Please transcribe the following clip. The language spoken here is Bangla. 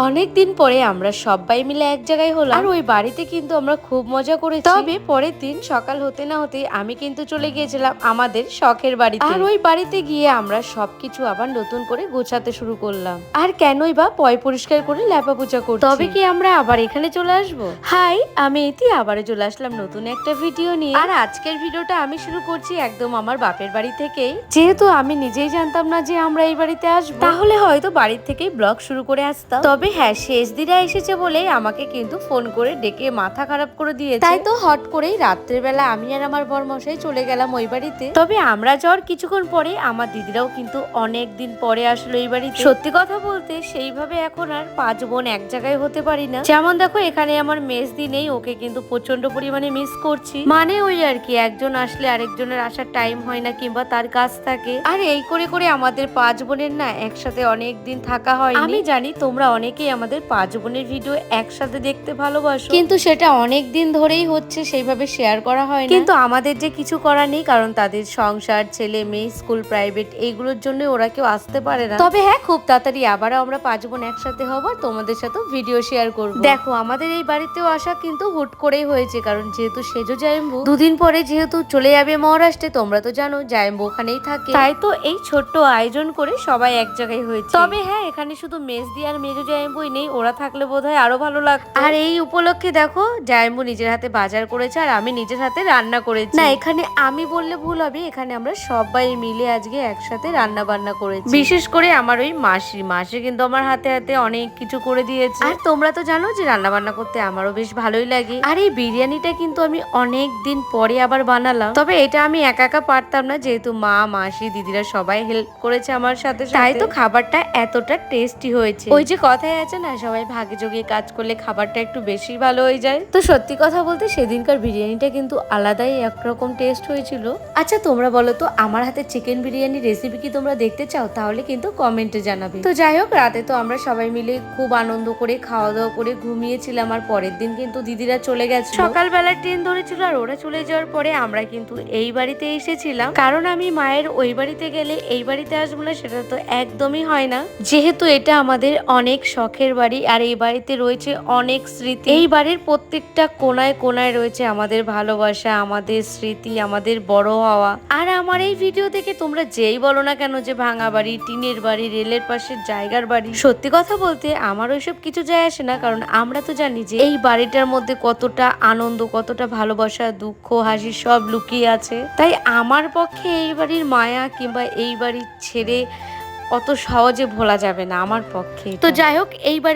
অনেক দিন পরে আমরা সবাই মিলে এক জায়গায় হলাম আর ওই বাড়িতে কিন্তু আমরা খুব মজা করেছি। তবে পরের দিন সকাল হতে না হতে আমি কিন্তু চলে গিয়েছিলাম আমাদের শখের বাড়িতে। আর ওই বাড়িতে গিয়ে আমরা সবকিছু আবার নতুন করে গোছাতে শুরু করলাম। আর কেনই বা পয় পরিষ্কার করে ল্যাপা পূজা করছি। তবে কি আমরা আবার এখানে চলে আসবো? হাই, আমি ইতি আবারও চলে আসলাম নতুন একটা ভিডিও নিয়ে। আর আজকের ভিডিওটা আমি শুরু করছি একদম আমার বাপের বাড়ি থেকেই। যেহেতু আমি নিজেই জানতাম না যে আমরা এই বাড়িতে আসবো, তাহলে হয়তো বাড়ির থেকেই ব্লগ শুরু করে আসতাম। তবে হ্যাঁ, শেষ দিনে এসেছে বলে আমাকে কিন্তু ফোন করে ডেকে মাথা খারাপ করে দিয়েছে। তাই তো হট করেই রাত্রের বেলা আমি আর আমার বরমশাই চলে গেলাম ওই বাড়িতে। তবে আমরা যাওয়ার কিছুক্ষণ পরে আমার দিদিরাও কিন্তু অনেক দিন পরে আসলো এই বাড়িতে। সত্যি কথা বলতে সেইভাবে এখন আর 5 বোন এক জায়গায় হতে পারি না। যেমন দেখো এখানে আমার মেজদি নেই, ওকে কিন্তু প্রচন্ড পরিমাণে মিস করছি। মানে ওই আর কি, একজন আসলে আরেকজনের আসার টাইম হয় না কিংবা তার কাজ থাকে। আর এই করে করে আমাদের 5 বোনের না একসাথে অনেক দিন থাকা হয়। আমি জানি তোমরা অনেকেই আমাদের 5 বোনের ভিডিও একসাথে দেখতে ভালোবাসো, কিন্তু সেটা অনেক দিন ধরেই হচ্ছে, সেইভাবে শেয়ার করা হয় না। কিন্তু আমাদের যে কিছু করার নেই, কারণ তাদের সংসার, ছেলে মেয়ে, স্কুল, প্রাইভেট এইগুলোর জন্য ওরা কেউ আসতে পারে না। তবে হ্যাঁ, খুব তাড়াতাড়ি আবারও আমরা 5 বোন একসাথে হব, তোমাদের সাথে ভিডিও শেয়ার করব। দেখো আমাদের এই বাড়িতেও আসা কিন্তু হুট করেই হয়েছে, কারণ যেহেতু সেজো জায়ম্বু দুদিন পরে যেহেতু চলে যাবে মহারাষ্ট্রে, তোমরা তো জানো জায়ম্বু ওখানেই থাকে, তাই তো এই ছোট্ট আয়োজন করে সবাই এক জায়গায় হয়েছে। তবে হ্যাঁ, এখানে শুধু মেজদি আর মেজো জায়ম্বুই নেই, ওরা থাকলে বোধহয় আরো ভালো লাগতো। আর এই উপলক্ষে দেখো জায়ম্বু নিজের হাতে বাজার করেছে আর আমি নিজের হাতে রান্না করেছি। না, এখানে আমি বললে ভুল হবে, এখানে আমরা সবাই মিলে আজকে একসাথে রান্না বান্না করেছি। বিশেষ করে আমার ওই মাসি কিন্তু আমার হাতে হাতে অনেক কিছু করে দিয়েছে। আর তোমরা তো জানো যে রান্না বান্না করতে আমারও বেশ ভালোই লাগে। আর এই বিরিয়ানিটা কিন্তু আমি অনেক দিন পরে আবার বানালাম। তবে এটা আমি একা একা পারতাম না, যেহেতু মা, মাসি, দিদিরা সবাই হেল্প করেছে আমার সাথে, তাই তো খাবারটা এতটা টেস্টি হয়েছে। ওই যে কথাই আছে না, সবাই ভাগে যোগে কাজ করলে খাবারটা একটু বেশি ভালো হয়ে যায়। তো সত্যি কথা বলতে সেদিনকার বিরিয়ানিটা কিন্তু আলাদাই একরকম টেস্ট হয়েছিল। আচ্ছা তোমরা বলো তো, আমার হাতে চিকেন বিরিয়ানি রেসিপি কি তোমরা দেখতে চাও? তাহলে কিন্তু কমেন্টে জানাবে। তো যাই হোক, রাতে তো আমরা সবাই মিলে খুব আনন্দ করে খাওয়া দাওয়া করে ঘুমিয়েছিলাম। আর পরের দিন কিন্তু দিদিরা চলে গেছে, সকালবেলা ট্রেন ধরেছিল। আর ওরা চলে যাওয়ার পরে আমরা কিন্তু এই বাড়িতে এসেছিলাম, কারণ আমি মায়ের ওই বাড়িতে গেলে এই বাড়িতে আসবো না সেটা তো একদমই হয় না। যেহেতু এটা আমাদের অনেক শখের বাড়ি আর এই বাড়িতে রয়েছে অনেক স্মৃতি। এই বাড়ির প্রত্যেকটা কোনায় কোনায় রয়েছে আমাদের ভালোবাসা, আমাদের স্মৃতি, আমাদের বড় হওয়া। আর আমার এই ভিডিও থেকে তোমরা যেই বলো না কেন যে ভাঙা বাড়ি, টিনের বাড়ি, রেলের পাশের জায়গার বাড়ি, সত্যি কথা বলতে আমার ওইসব কিছু যায় আসে না, কারণ আমরা তো জানি যে এই বাড়িটার মধ্যে কতটা আনন্দ, কতটা ভালোবাসা, দুঃখ, হাসি সব লুকিয়ে আছে। তাই আমার পক্ষে এই বাড়ির মায়া কিংবা এই বাড়ির ছেড়ে অত সহজে ভোলা যাবে না আমার পক্ষে। তো যাই হোক, এই বাড়ি